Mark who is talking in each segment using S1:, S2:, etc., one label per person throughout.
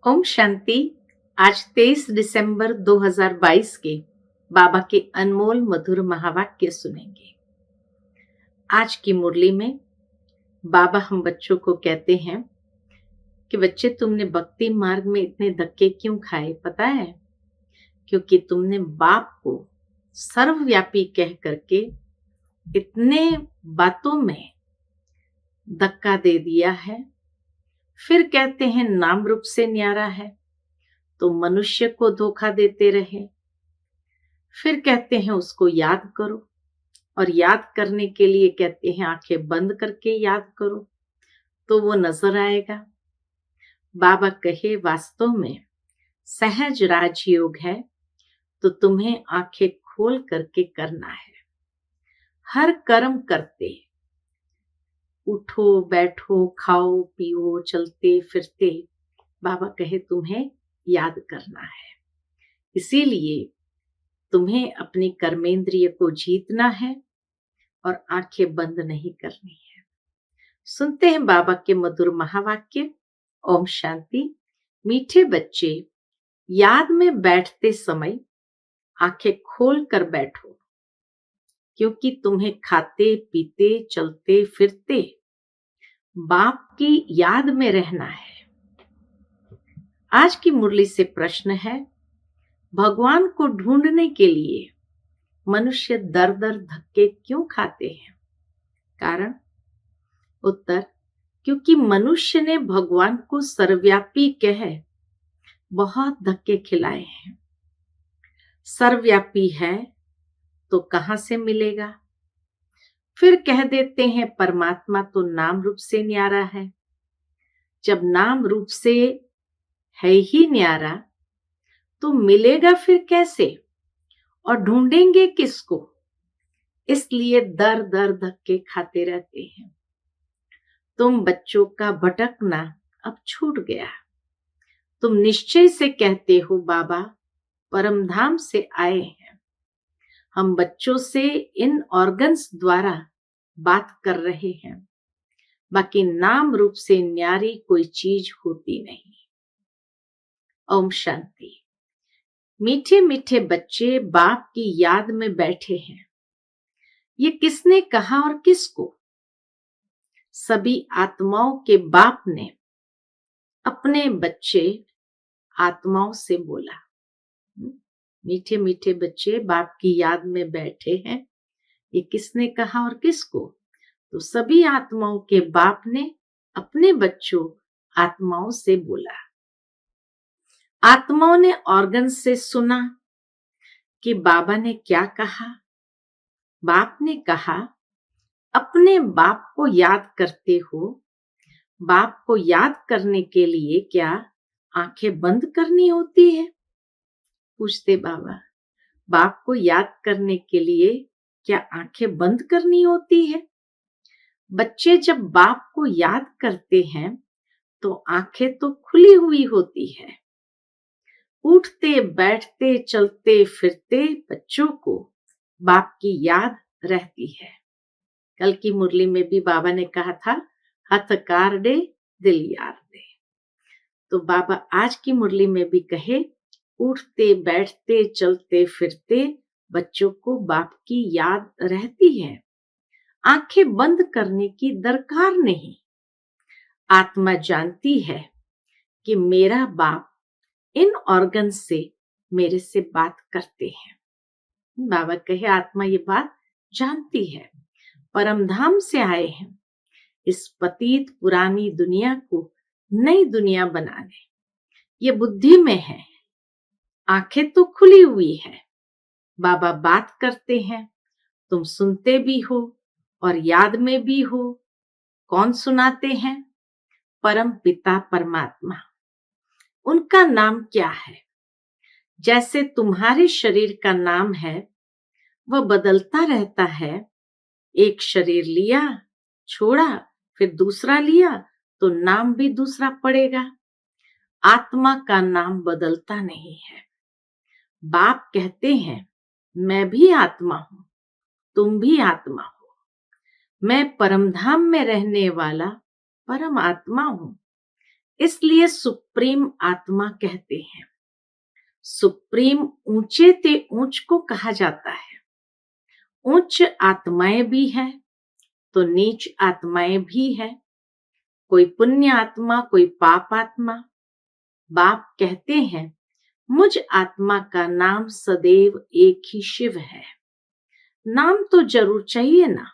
S1: ओम शांति। आज 23 दिसंबर 2022 के बाबा के अनमोल मधुर महावाक्य सुनेंगे। आज की मुरली में बाबा हम बच्चों को कहते हैं कि बच्चे, तुमने भक्ति मार्ग में इतने धक्के क्यों खाए पता है? क्योंकि तुमने बाप को सर्वव्यापी कह करके इतने बातों में धक्का दे दिया है। फिर कहते हैं नाम रूप से न्यारा है, तो मनुष्य को धोखा देते रहे। फिर कहते हैं उसको याद करो, और याद करने के लिए कहते हैं आंखें बंद करके याद करो तो वो नजर आएगा। बाबा कहे वास्तव में सहज राजयोग है, तो तुम्हें आंखें खोल करके करना है। हर कर्म करते, उठो बैठो खाओ पियो चलते फिरते, बाबा कहे तुम्हें याद करना है। इसीलिए तुम्हें अपनी कर्मेंद्रिय को जीतना है और आंखें बंद नहीं करनी है। सुनते हैं बाबा के मधुर महावाक्य। ओम शांति। मीठे बच्चे, याद में बैठते समय आंखें खोल कर बैठो, क्योंकि तुम्हें खाते पीते चलते फिरते बाप की याद में रहना है। आज की मुरली से प्रश्न है, भगवान को ढूंढने के लिए मनुष्य दर दर धक्के क्यों खाते हैं? कारण? उत्तर, क्योंकि मनुष्य ने भगवान को सर्वव्यापी कह बहुत धक्के खिलाए हैं। सर्वव्यापी है तो कहां से मिलेगा? फिर कह देते हैं परमात्मा तो नाम रूप से न्यारा है। जब नाम रूप से है ही न्यारा तो मिलेगा फिर कैसे, और ढूंढेंगे किसको? इसलिए दर दर धक्के खाते रहते हैं। तुम बच्चों का भटकना अब छूट गया। तुम निश्चय से कहते हो बाबा परम धाम से आए हैं। हम बच्चों से इन ऑर्गन्स द्वारा बात कर रहे हैं, बाकी नाम रूप से न्यारी कोई चीज होती नहीं। ओम शांति। मीठे मीठे बच्चे बाप की याद में बैठे हैं। ये किसने कहा और किसको? सभी आत्माओं के बाप ने अपने बच्चे आत्माओं से बोला। मीठे मीठे बच्चे बाप की याद में बैठे हैं। ये किसने कहा और किसको? तो सभी आत्माओं के बाप ने अपने बच्चों आत्माओं से बोला। आत्माओं ने ऑर्गन से सुना कि बाबा ने क्या कहा। बाप ने कहा, अपने बाप को याद करते हो। बाप को याद करने के लिए क्या आंखें बंद करनी होती है? पूछते बाबा, बाप को याद करने के लिए क्या आंखें बंद करनी होती है? बच्चे जब बाप को याद करते हैं तो आंखें तो खुली हुई होती है। उठते बैठते चलते फिरते बच्चों को बाप की याद रहती है। कल की मुरली में भी बाबा ने कहा था, हथ कार दे दिल यार दे। तो बाबा आज की मुरली में भी कहे, उठते बैठते चलते फिरते बच्चों को बाप की याद रहती है। आंखें बंद करने की दरकार नहीं। आत्मा जानती है कि मेरा बाप इन ऑर्गन से मेरे से बात करते हैं। बाबा कहे आत्मा ये बात जानती है। परम धाम से आए हैं इस पतित पुरानी दुनिया को नई दुनिया बनाने। ये बुद्धि में है, आंखें तो खुली हुई है। बाबा बात करते हैं, तुम सुनते भी हो और याद में भी हो। कौन सुनाते हैं? परम पिता परमात्मा। उनका नाम क्या है? जैसे तुम्हारे शरीर का नाम है वह बदलता रहता है। एक शरीर लिया, छोड़ा, फिर दूसरा लिया तो नाम भी दूसरा पड़ेगा। आत्मा का नाम बदलता नहीं है। बाप कहते हैं, मैं भी आत्मा हूं, तुम भी आत्मा हो। मैं परमधाम में रहने वाला परम आत्मा हूं। इसलिए सुप्रीम आत्मा कहते हैं। सुप्रीम ऊंचे ते ऊंच को कहा जाता है। उच्च आत्माएं भी है तो नीच आत्माएं भी है। कोई पुण्य आत्मा, कोई पाप आत्मा। बाप कहते हैं मुझ आत्मा का नाम सदैव एक ही शिव है। नाम तो जरूर चाहिए ना,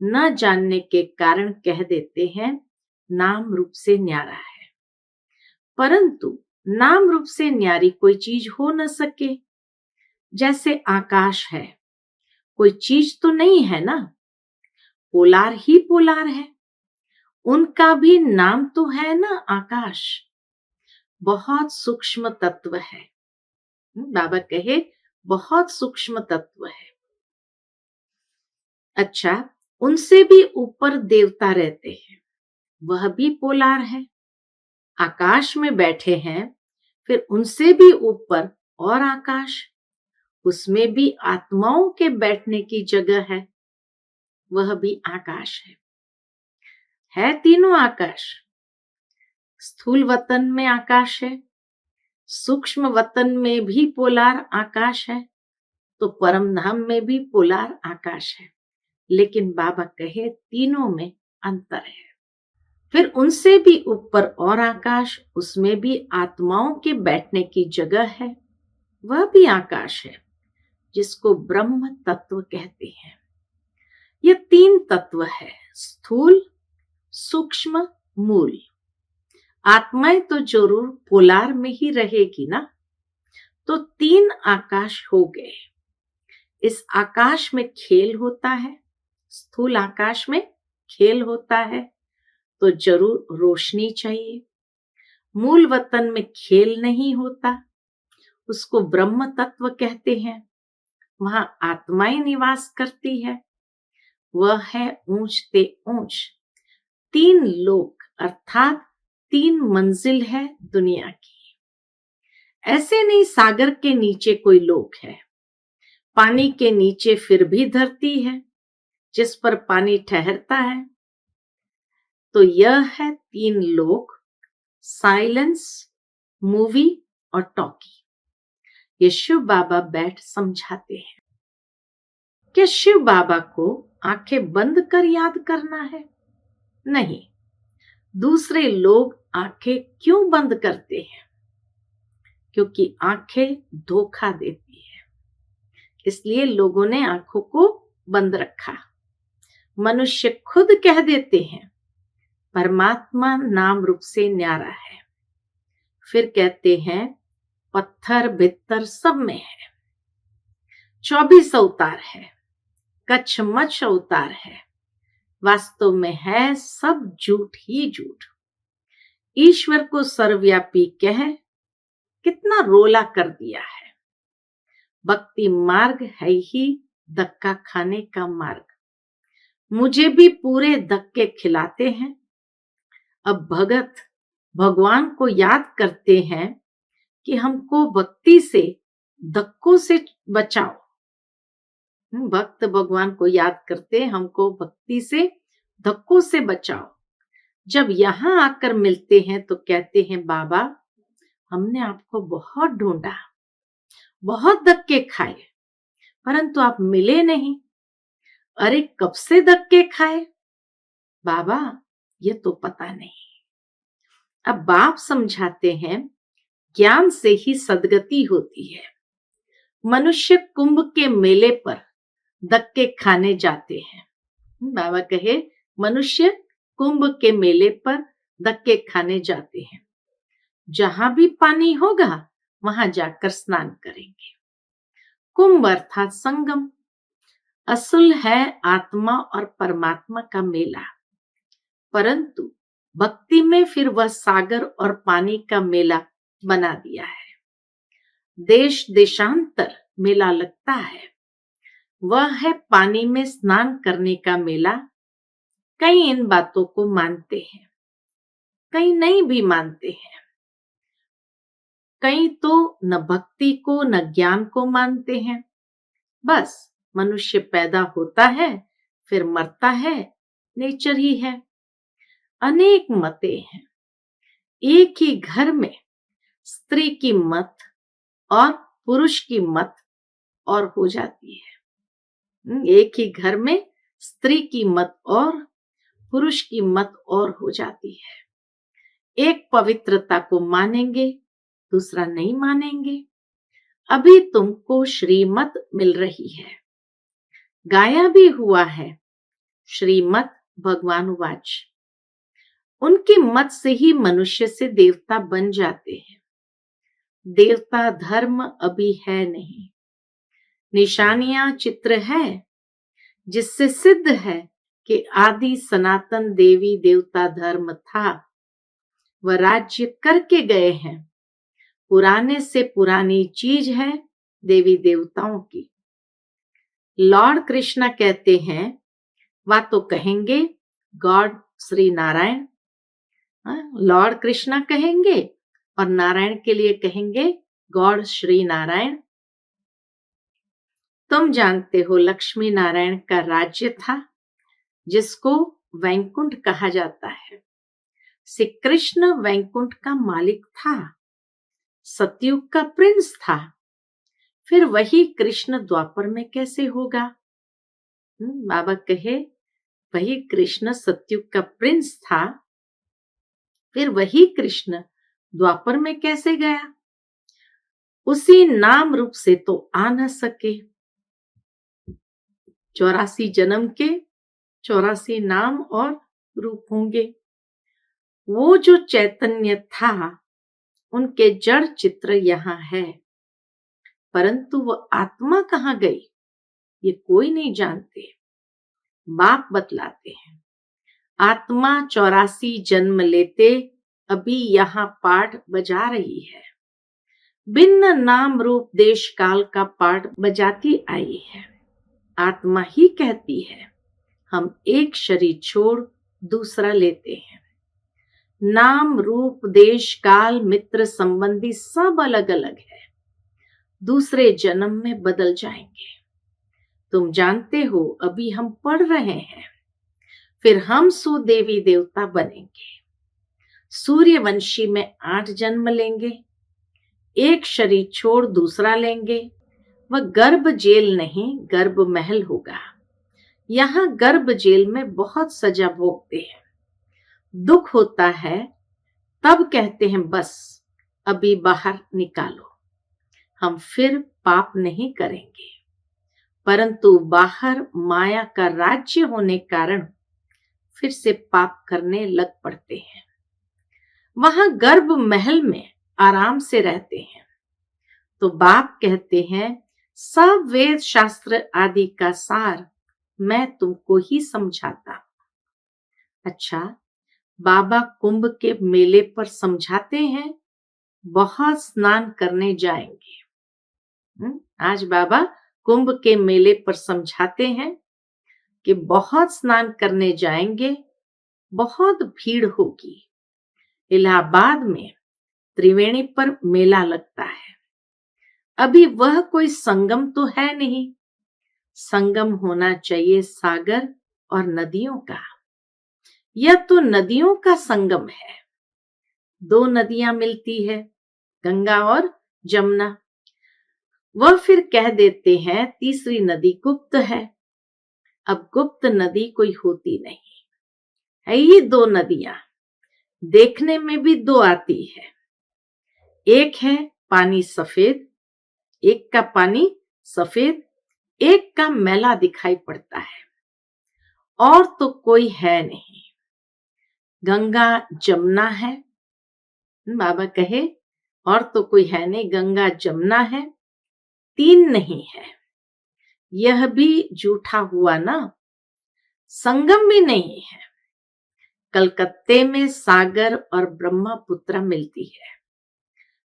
S1: न जानने के कारण कह देते हैं नाम रूप से न्यारा है, परंतु नाम रूप से न्यारी कोई चीज हो न सके। जैसे आकाश है, कोई चीज तो नहीं है ना, पोलार ही पोलार है। उनका भी नाम तो है ना, आकाश। बहुत सूक्ष्म तत्व है। बाबा कहे बहुत सूक्ष्म तत्व है। अच्छा, उनसे भी ऊपर देवता रहते हैं, वह भी पोलार है। आकाश में बैठे हैं, फिर उनसे भी ऊपर और आकाश, उसमें भी आत्माओं के बैठने की जगह है, वह भी आकाश है तीनों आकाश। स्थूल वतन में आकाश है, सूक्ष्म वतन में भी पोलार आकाश है, तो परम धाम में भी पोलार आकाश है। लेकिन बाबा कहे तीनों में अंतर है। फिर उनसे भी ऊपर और आकाश, उसमें भी आत्माओं के बैठने की जगह है, वह भी आकाश है, जिसको ब्रह्म तत्व कहते हैं। ये तीन तत्व है, स्थूल, सूक्ष्म, मूल। आत्माएं तो जरूर पोलार में ही रहेगी ना, तो तीन आकाश हो गए। इस आकाश में खेल होता है, स्थूल आकाश में खेल होता है, तो जरूर रोशनी चाहिए। मूल वतन में खेल नहीं होता, उसको ब्रह्म तत्व कहते हैं। वहां आत्माएं निवास करती है, वह है ऊंच ते ऊंच। तीन लोक अर्थात तीन मंजिल है दुनिया की। ऐसे नहीं सागर के नीचे कोई लोक है, पानी के नीचे फिर भी धरती है जिस पर पानी ठहरता है। तो यह है तीन लोक, साइलेंस, मूवी और टॉकी। ये शिव बाबा बैठ समझाते हैं। क्या शिव बाबा को आंखें बंद कर याद करना है? नहीं। दूसरे लोग आंखें क्यों बंद करते हैं? क्योंकि आंखें धोखा देती है, इसलिए लोगों ने आंखों को बंद रखा। मनुष्य खुद कह देते हैं परमात्मा नाम रूप से न्यारा है, फिर कहते हैं पत्थर भित्तर सब में है। 24 अवतार है, कच्छ मच्छ अवतार है, वास्तव में है सब झूठ ही झूठ। ईश्वर को सर्वव्यापी कह कितना रोला कर दिया है। भक्ति मार्ग है ही धक्का खाने का मार्ग। मुझे भी पूरे धक्के खिलाते हैं। अब भगत भगवान को याद करते हैं कि हमको भक्ति से धक्कों से बचाओ। भक्त भगवान को याद करते, हमको भक्ति से धक्कों से बचाओ। जब यहाँ आकर मिलते हैं तो कहते हैं बाबा हमने आपको बहुत ढूंढा, बहुत धक्के खाए, परंतु आप मिले नहीं। अरे कब से धक्के खाए बाबा, ये तो पता नहीं। अब बाप समझाते हैं ज्ञान से ही सदगति होती है। मनुष्य कुंभ के मेले पर धक्के खाने जाते हैं। बाबा कहे मनुष्य कुंभ के मेले पर धक्के खाने जाते हैं। जहां भी पानी होगा वहां जाकर स्नान करेंगे। कुंभ अर्थात संगम। असल है आत्मा और परमात्मा का मेला, परंतु भक्ति में फिर वह सागर और पानी का मेला बना दिया है। देश देशांतर मेला लगता है, वह है पानी में स्नान करने का मेला। कई इन बातों को मानते हैं, कई नहीं भी मानते हैं। कई तो न भक्ति को न ज्ञान को मानते हैं। बस मनुष्य पैदा होता है फिर मरता है, नेचर ही है। अनेक मते हैं, एक ही घर में स्त्री की मत और पुरुष की मत और हो जाती है। एक ही घर में स्त्री की मत और पुरुष की मत और हो जाती है। एक पवित्रता को मानेंगे, दूसरा नहीं मानेंगे। अभी तुमको श्रीमत मिल रही है, गाया भी हुआ है, श्रीमत भगवान उवाच। उनकी मत से ही मनुष्य से देवता बन जाते हैं। देवता धर्म अभी है नहीं, निशानियां चित्र है, जिससे सिद्ध है कि आदि सनातन देवी देवता धर्म था। वह राज्य करके गए हैं, पुराने से पुरानी चीज है देवी देवताओं की। लॉर्ड कृष्णा कहते हैं, वह तो कहेंगे गॉड श्री नारायण, लॉर्ड कृष्णा कहेंगे और नारायण के लिए कहेंगे गॉड श्री नारायण। तुम जानते हो लक्ष्मी नारायण का राज्य था, जिसको वैकुंठ कहा जाता है। श्री कृष्ण वैकुंठ का मालिक था, सतयुग का प्रिंस था। फिर वही कृष्ण द्वापर में कैसे होगा? बाबा कहे वही कृष्ण सतयुग का प्रिंस था, फिर वही कृष्ण द्वापर में कैसे गया? उसी नाम रूप से तो आ न सके। 84 जन्म के 84 नाम और रूप होंगे। वो जो चैतन्य था, उनके जड़ चित्र यहाँ है, परंतु वो आत्मा कहाँ गई ये कोई नहीं जानते। बाप बतलाते हैं, आत्मा 84 जन्म लेते अभी यहाँ पाठ बजा रही है, भिन्न नाम रूप देश काल का पाठ बजाती आई है। आत्मा ही कहती है हम एक शरीर छोड़ दूसरा लेते हैं। नाम रूप देश काल मित्र संबंधी सब अलग अलग है, दूसरे जन्म में बदल जाएंगे। तुम जानते हो अभी हम पढ़ रहे हैं, फिर हम सुदेवी देवता बनेंगे। सूर्यवंशी में 8 जन्म लेंगे, एक शरीर छोड़ दूसरा लेंगे। वह गर्भ जेल नहीं, गर्भ महल होगा। यहाँ गर्भ जेल में बहुत सजा भोगते हैं, दुख होता है, तब कहते हैं बस अभी बाहर निकालो। हम फिर पाप नहीं करेंगे, परंतु बाहर माया का राज्य होने कारण फिर से पाप करने लग पड़ते हैं। वहां गर्भ महल में आराम से रहते हैं। तो बाप कहते हैं सब वेद शास्त्र आदि का सार मैं तुमको ही समझाता। अच्छा, बाबा कुंभ के मेले पर समझाते हैं बहुत स्नान करने जाएंगे। आज बाबा कुंभ के मेले पर समझाते हैं कि बहुत स्नान करने जाएंगे, बहुत भीड़ होगी। इलाहाबाद में त्रिवेणी पर मेला लगता है। अभी वह कोई संगम तो है नहीं, संगम होना चाहिए सागर और नदियों का। यह तो नदियों का संगम है। 2 नदियां मिलती है, गंगा और जमुना। वह फिर कह देते हैं तीसरी नदी गुप्त है। अब गुप्त नदी कोई होती नहीं है, ही 2 नदियां, देखने में भी 2 आती है। एक है पानी सफेद, एक का पानी सफेद, एक का मैला दिखाई पड़ता है, और तो कोई है नहीं। गंगा जमुना है, बाबा कहे और तो कोई है नहीं, गंगा जमुना है, 3 नहीं है। यह भी झूठा हुआ ना, संगम भी नहीं है। कलकत्ते में सागर और ब्रह्मपुत्र मिलती है,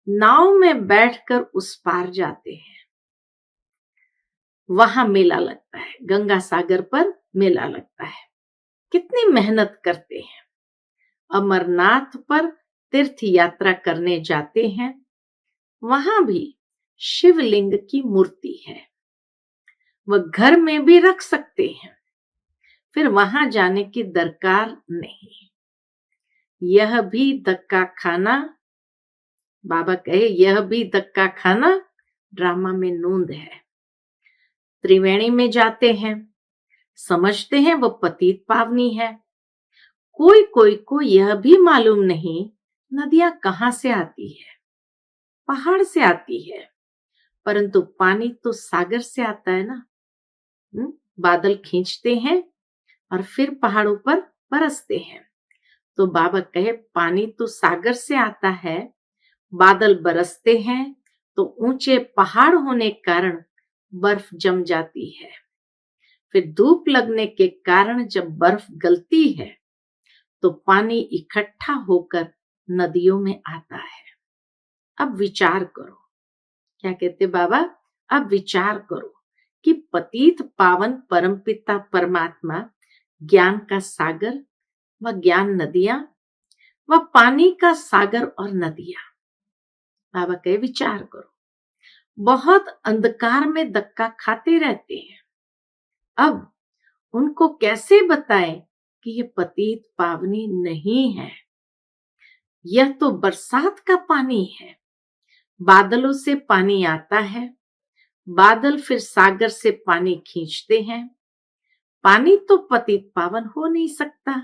S1: नाव में बैठकर उस पार जाते हैं, वहां मेला लगता है। गंगा सागर पर मेला लगता है। कितनी मेहनत करते हैं। अमरनाथ पर तीर्थ यात्रा करने जाते हैं, वहां भी शिवलिंग की मूर्ति है, वह घर में भी रख सकते हैं, फिर वहां जाने की दरकार नहीं। यह भी धक्का खाना, बाबा कहे यह भी धक्का खाना ड्रामा में नूंद है। त्रिवेणी में जाते हैं, समझते हैं वो पतित पावनी है। कोई कोई को यह भी मालूम नहीं नदियां कहां से आती है। पहाड़ से आती है, परंतु पानी तो सागर से आता है ना। बादल खींचते हैं और फिर पहाड़ों पर बरसते हैं। तो बाबा कहे पानी तो सागर से आता है, बादल बरसते हैं तो ऊंचे पहाड़ होने के कारण बर्फ जम जाती है। फिर धूप लगने के कारण जब बर्फ गलती है तो पानी इकट्ठा होकर नदियों में आता है। अब विचार करो, क्या कहते बाबा, अब विचार करो कि पतित पावन परमपिता परमात्मा ज्ञान का सागर व ज्ञान नदियां व पानी का सागर और नदियां। बाबा कहे विचार करो, बहुत अंधकार में धक्का खाते रहते हैं। अब उनको कैसे बताएं कि ये पतित पावनी नहीं है, यह तो बरसात का पानी है। बादलों से पानी आता है, बादल फिर सागर से पानी खींचते हैं। पानी तो पतित पावन हो नहीं सकता।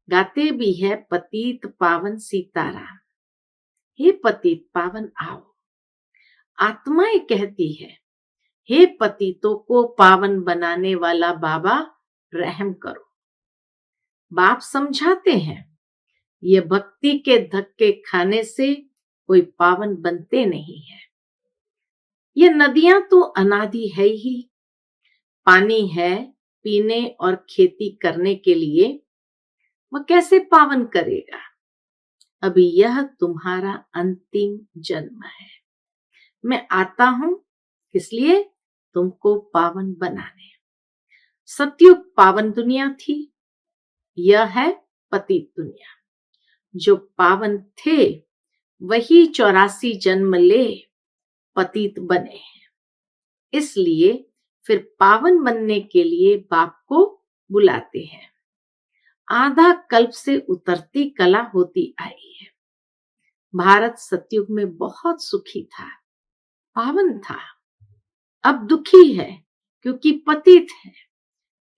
S1: गाते भी है पतित पावन सीताराम, हे पतित पावन आओ। आत्माएं कहती है, हे पतितों को पावन बनाने वाला बाबा रहम करो। बाप समझाते हैं, ये भक्ति के धक्के खाने से कोई पावन बनते नहीं है। ये नदियां तो अनादि है ही, पानी है पीने और खेती करने के लिए, वह कैसे पावन करेगा। अभी यह तुम्हारा अंतिम जन्म है। मैं आता हूं इसलिए तुमको पावन बनाने। सतयुग पावन दुनिया थी, यह है पतित दुनिया। जो पावन थे वही 84 जन्म ले पतित बने हैं। इसलिए फिर पावन बनने के लिए बाप को बुलाते हैं। आधा कल्प से उतरती कला होती आई है। भारत सतयुग में बहुत सुखी था, पावन था। अब दुखी है क्योंकि पतित है,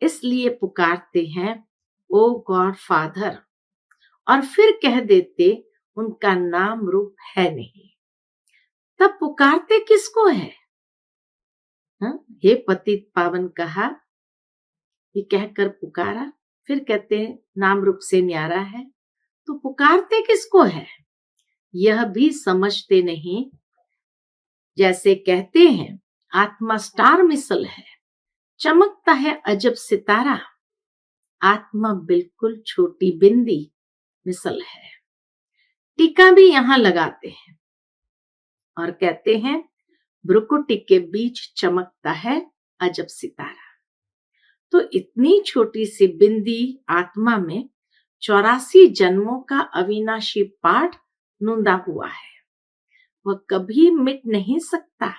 S1: इसलिए पुकारते हैं ओ गॉड फादर, और फिर कह देते उनका नाम रूप है नहीं। तब पुकारते किसको है? हे पतित पावन कहा, ये कहकर पुकारा, फिर कहते हैं नाम रूप से न्यारा है, तो पुकारते किसको है यह भी समझते नहीं। जैसे कहते हैं आत्मा स्टार मिसल है, चमकता है अजब सितारा। आत्मा बिल्कुल छोटी बिंदी मिसल है। टीका भी यहां लगाते हैं और कहते हैं भ्रुकुटी के बीच चमकता है अजब सितारा। तो इतनी छोटी सी बिंदी आत्मा में 84 जन्मों का अविनाशी पाठ नूंदा हुआ है, वह कभी मिट नहीं सकता।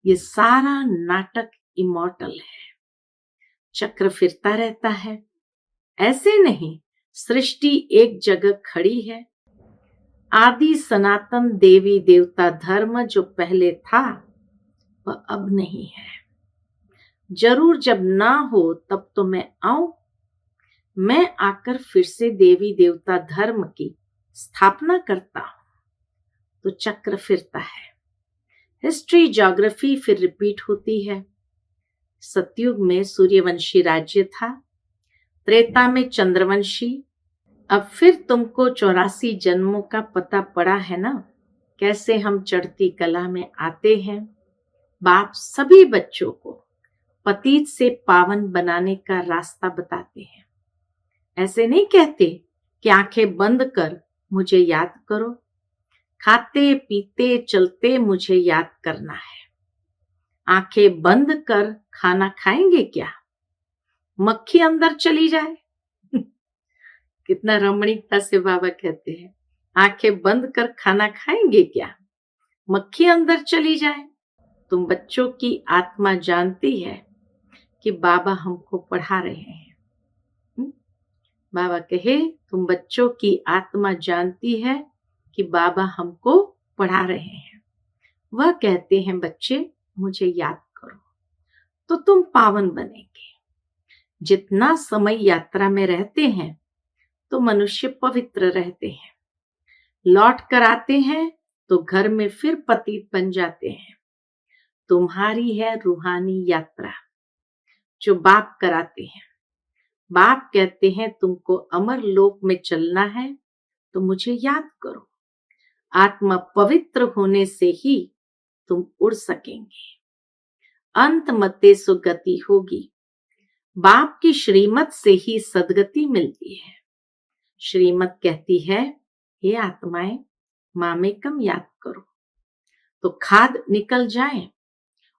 S1: ये सारा नाटक इमॉर्टल है, चक्र फिरता रहता है। ऐसे नहीं सृष्टि एक जगह खड़ी है। आदि सनातन देवी देवता धर्म जो पहले था वह अब नहीं है। जरूर जब ना हो तब तो मैं आऊं, मैं आकर फिर से देवी देवता धर्म की स्थापना करता हूं। तो चक्र फिरता है, हिस्ट्री ज्योग्राफी फिर रिपीट होती है। सतयुग में सूर्यवंशी राज्य था, त्रेता में चंद्रवंशी। अब फिर तुमको 84 जन्मों का पता पड़ा है ना, कैसे हम चढ़ती कला में आते हैं। बाप सभी बच्चों को पतित से पावन बनाने का रास्ता बताते हैं। ऐसे नहीं कहते कि आंखें बंद कर मुझे याद करो, खाते पीते चलते मुझे याद करना है। आंखें बंद कर खाना खाएंगे क्या, मक्खी अंदर चली जाए। कितना रमणीकता से बाबा कहते हैं, आंखें बंद कर खाना खाएंगे क्या, मक्खी अंदर चली जाए। तुम बच्चों की आत्मा जानती है कि बाबा हमको पढ़ा रहे हैं। बाबा कहे तुम बच्चों की आत्मा जानती है कि बाबा हमको पढ़ा रहे हैं। वह कहते हैं बच्चे मुझे याद करो तो तुम पावन बनेंगे। जितना समय यात्रा में रहते हैं तो मनुष्य पवित्र रहते हैं, लौट कर आते हैं तो घर में फिर पतित बन जाते हैं। तुम्हारी है रूहानी यात्रा जो बाप कराते हैं। बाप कहते हैं तुमको अमर लोक में चलना है तो मुझे याद करो। आत्मा पवित्र होने से ही तुम उड़ सकेंगे। अंत मते सुगति होगी। बाप की श्रीमत से ही सदगति मिलती है। श्रीमत कहती है हे आत्माएं मामेकम याद करो तो खाद निकल जाए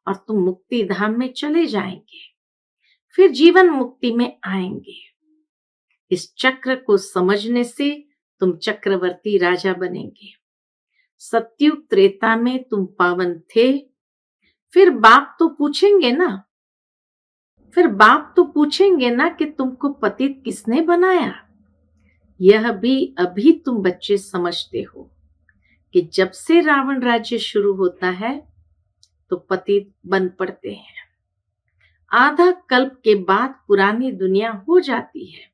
S1: और तुम मुक्ति धाम में चले जाएंगे, फिर जीवन मुक्ति में आएंगे। इस चक्र को समझने से तुम चक्रवर्ती राजा बनेंगे। सत्युग त्रेता में तुम पावन थे, फिर बाप तो पूछेंगे ना कि तुमको पतित किसने बनाया। यह भी अभी तुम बच्चे समझते हो कि जब से रावण राज्य शुरू होता है तो पतित बन पड़ते हैं। आधा कल्प के बाद पुरानी दुनिया हो जाती है,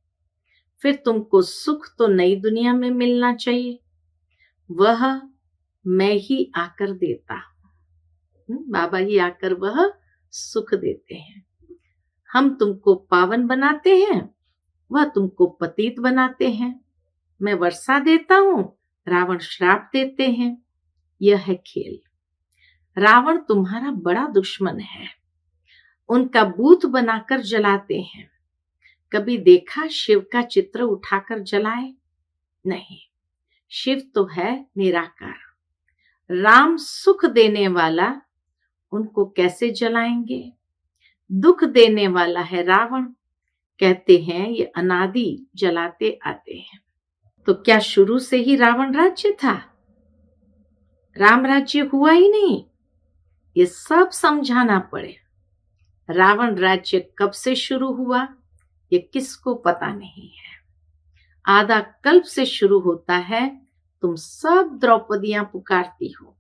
S1: फिर तुमको सुख तो नई दुनिया में मिलना चाहिए। वह मैं ही आकर देता हूं। बाबा ही आकर वह सुख देते हैं। हम तुमको पावन बनाते हैं, वह तुमको पतित बनाते हैं। मैं वर्षा देता हूं, रावण श्राप देते हैं। यह है खेल। रावण तुम्हारा बड़ा दुश्मन है। उनका बूत बनाकर जलाते हैं। कभी देखा शिव का चित्र उठाकर जलाए? नहीं, शिव तो है निराकार। राम सुख देने वाला, उनको कैसे जलाएंगे? दुख देने वाला है रावण। कहते हैं ये अनादि जलाते आते हैं। तो क्या शुरू से ही रावण राज्य था? राम राज्य हुआ ही नहीं। ये सब समझाना पड़े। रावण राज्य कब से शुरू हुआ ये किसको पता नहीं है। आधा कल्प से शुरू होता है। तुम सब द्रौपदियां पुकारती हो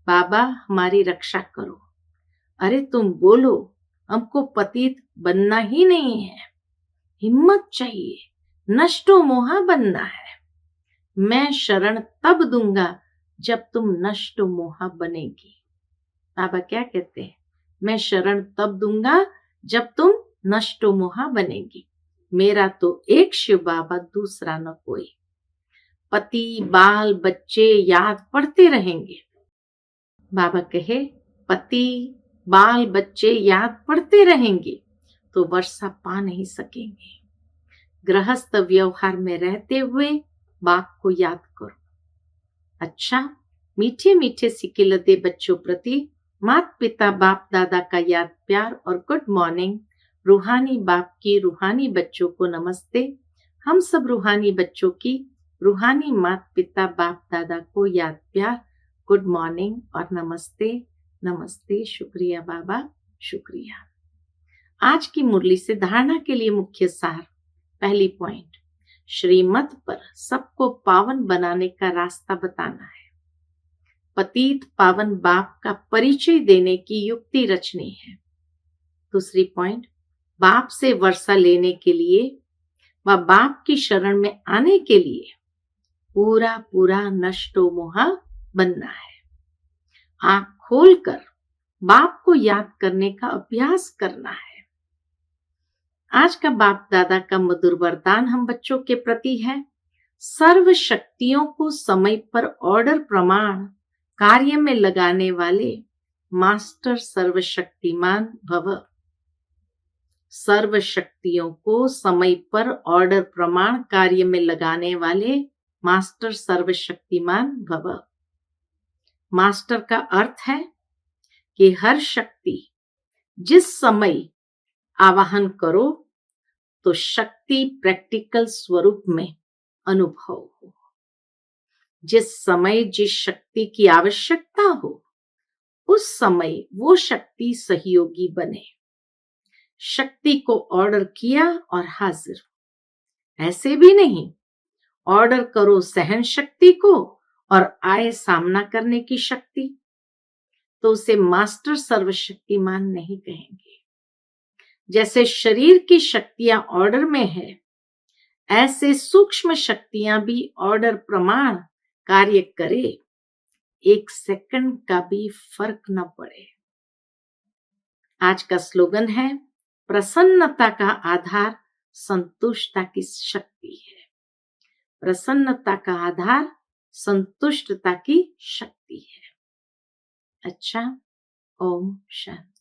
S1: बाबा हमारी रक्षा करो। अरे तुम बोलो हमको पतित बनना ही नहीं है। हिम्मत चाहिए, नष्टो मोहा बनना है। मैं शरण तब दूंगा जब तुम नष्टो मोहा बनेगी। बाबा क्या कहते हैं? मैं शरण तब दूंगा जब तुम नष्टो मोहा बनेगी। मेरा तो एक शिव बाबा, दूसरा न कोई। पति बाल बच्चे याद पड़ते रहेंगे। बाबा कहे पति बाल बच्चे याद पड़ते रहेंगे तो वर्षा पा नहीं सकेंगे। गृहस्थ व्यवहार में रहते हुए बाप को याद करो। अच्छा, मीठे मीठे सिकिलते बच्चों प्रति माता पिता बाप दादा का याद प्यार और गुड मॉर्निंग। रूहानी बाप की रूहानी बच्चों को नमस्ते। हम सब रूहानी बच्चों की रूहानी माता पिता बाप दादा को याद प्यार, गुड मॉर्निंग और नमस्ते। नमस्ते, शुक्रिया बाबा, शुक्रिया। आज की मुरली से धारणा के लिए मुख्य सार। पहली पॉइंट, श्रीमत पर सबको पावन बनाने का रास्ता बताना है। पतित पावन बाप का परिचय देने की युक्ति रचनी है। दूसरी पॉइंट, बाप से वर्षा लेने के लिए व बाप की शरण में आने के लिए पूरा पूरा नष्टो मोहा बनना है। आंख खोलकर बाप को याद करने का अभ्यास करना है। आज का बाप दादा का मधुर वरदान हम बच्चों के प्रति है। सर्व शक्तियों को समय पर ऑर्डर प्रमाण कार्य में लगाने वाले मास्टर सर्वशक्तिमान भव। सर्व शक्तियों को समय पर ऑर्डर प्रमाण कार्य में लगाने वाले मास्टर सर्वशक्तिमान भव। मास्टर का अर्थ है कि हर शक्ति जिस समय आवाहन करो तो शक्ति प्रैक्टिकल स्वरूप में अनुभव हो। जिस समय जिस शक्ति की आवश्यकता हो उस समय वो शक्ति सहयोगी बने। शक्ति को ऑर्डर किया और हाजिर। ऐसे भी नहीं। ऑर्डर करो सहन शक्ति को और आए सामना करने की शक्ति, तो उसे मास्टर सर्वशक्तिमान नहीं कहेंगे। जैसे शरीर की शक्तियां ऑर्डर में है, ऐसे सूक्ष्म शक्तियां भी ऑर्डर प्रमाण कार्य करे, एक सेकंड का भी फर्क न पड़े। आज का स्लोगन है, प्रसन्नता का आधार संतुष्टता की शक्ति है। प्रसन्नता का आधार संतुष्टता की शक्ति है। अच्छा, ओम शांति।